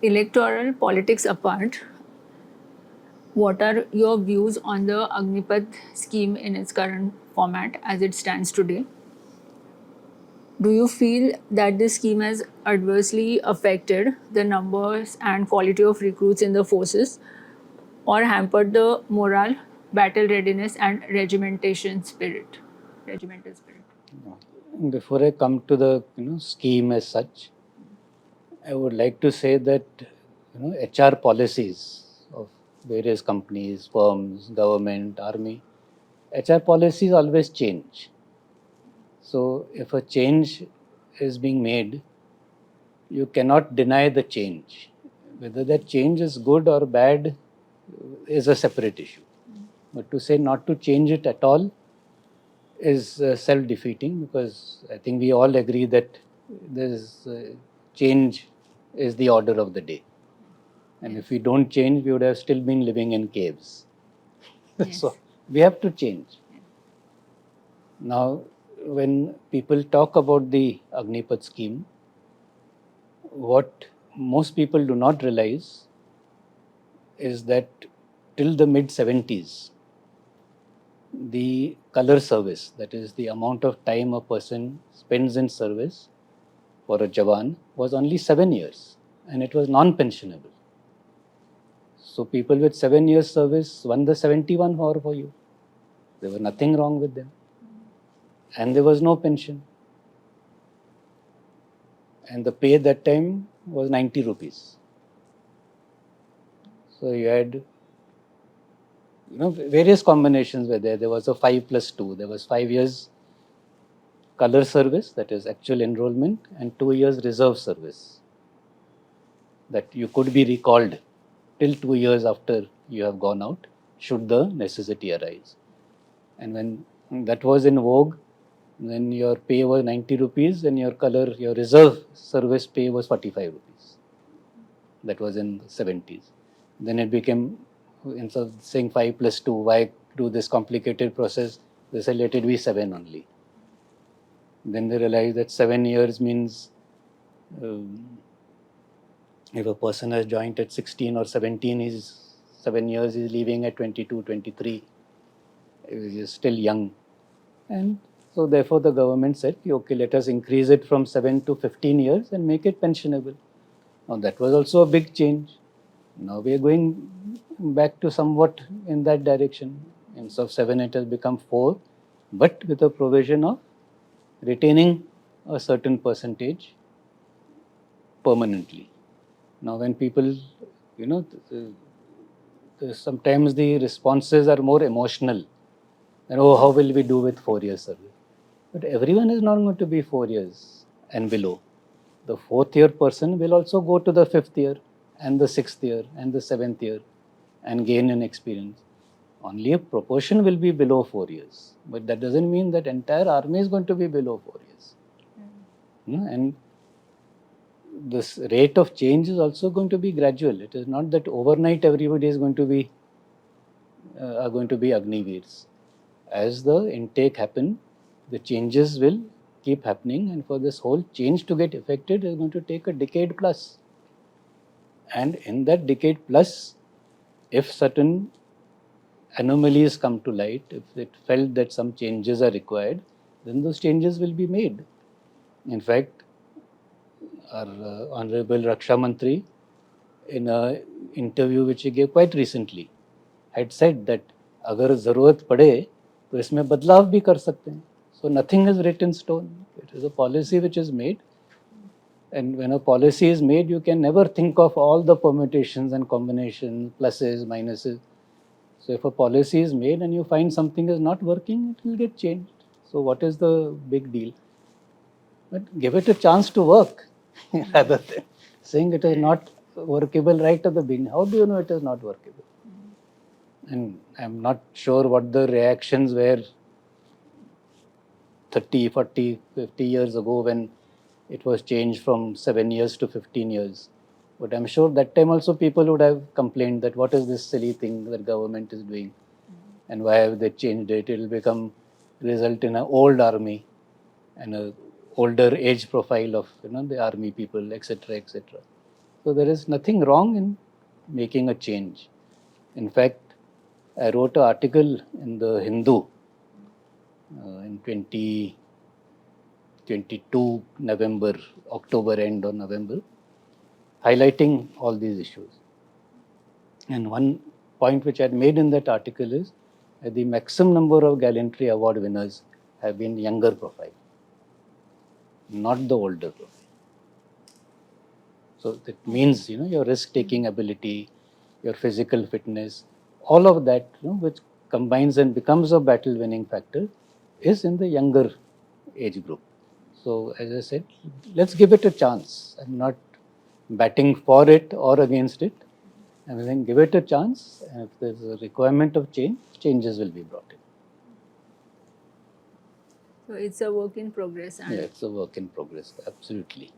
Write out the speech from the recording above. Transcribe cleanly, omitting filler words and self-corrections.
Electoral politics apart, what are your views on the Agnipath scheme in its current format as it stands today? Do you feel that this scheme has adversely affected the numbers and quality of recruits in the forces or hampered the morale, battle readiness, and regimentation spirit? Regimental spirit. Before I come to the scheme as such, I would like to say that HR policies of various companies, firms, government, army, HR policies always change. So if a change is being made, you cannot deny the change. Whether that change is good or bad is a separate issue. But to say not to change it at all is self-defeating, because I think we all agree that this change is the order of the day. And if we don't change, we would have still been living in caves. Yes. So we have to change. Now, when people talk about the Agnipath scheme, what most people do not realize is that till the mid 70s, the color service, that is the amount of time a person spends in service for a Jawan, was only 7 years, and it was non-pensionable. So people with 7 years service won the 71 hour for you. There was nothing wrong with them. And there was no pension. And the pay that time was 90 rupees. So you had various combinations were there. There was a 5+2. There was 5 years color service, that is actual enrollment, and 2 years reserve service, that you could be recalled till 2 years after you have gone out, should the necessity arise. And when that was in vogue, then your pay was 90 rupees and your reserve service pay was 45 rupees. That was in the 70s. Then it became, instead of saying 5+2, why do this complicated process? They said let it be 7 only. Then they realized that 7 years means if a person has joined at 16 or 17, he's 7 years, he's leaving at 22, 23. He's still young. And so therefore the government said, okay, let us increase it from 7 to 15 years and make it pensionable. Now that was also a big change. Now we are going back to somewhat in that direction. Instead of 7, it has become 4, but with a provision of retaining a certain percentage permanently. Now when people, sometimes the responses are more emotional. And oh, how will we do with 4 years service? But everyone is not going to be 4 years and below. The 4th year person will also go to the 5th year and the 6th year and the 7th year and gain an experience. Only a proportion will be below 4 years. But that doesn't mean that entire army is going to be below 4 years. And this rate of change is also going to be gradual. It is not that overnight everybody is going to be are going to be Agniveers. As the intake happen, the changes will keep happening, and for this whole change to get effected is going to take a decade plus. And in that decade plus, if certain anomalies come to light, if it felt that some changes are required, then those changes will be made. In fact, our Honorable Raksha Mantri, in an interview which he gave quite recently, had said that अगर ज़रूरत पड़े तो इसमें बदलाव भी कर सकते हैं. So nothing is written in stone. It is a policy which is made. And when a policy is made, you can never think of all the permutations and combinations, pluses, minuses. So if a policy is made and you find something is not working, it will get changed. So what is the big deal? But give it a chance to work rather than saying it is not workable right at the beginning. How do you know it is not workable? And I'm not sure what the reactions were 30, 40, 50 years ago when it was changed from 7 years to 15 years. But I'm sure that time also people would have complained that what is this silly thing that government is doing and why have they changed it? It will result in an old army and a older age profile of the army people, etc., etc. So there is nothing wrong in making a change. In fact, I wrote an article in the Hindu in 2022 November, October end or November, highlighting all these issues. And one point which I had made in that article is that the maximum number of gallantry award winners have been younger profile, not the older profile. So that means your risk-taking ability, your physical fitness, all of that which combines and becomes a battle-winning factor is in the younger age group. So as I said, let's give it a chance. I'm not batting for it or against it. I'm saying give it a chance. And if there's a requirement of change, changes will be brought in. So it's a work in progress, Yeah, and it's a work in progress. Absolutely.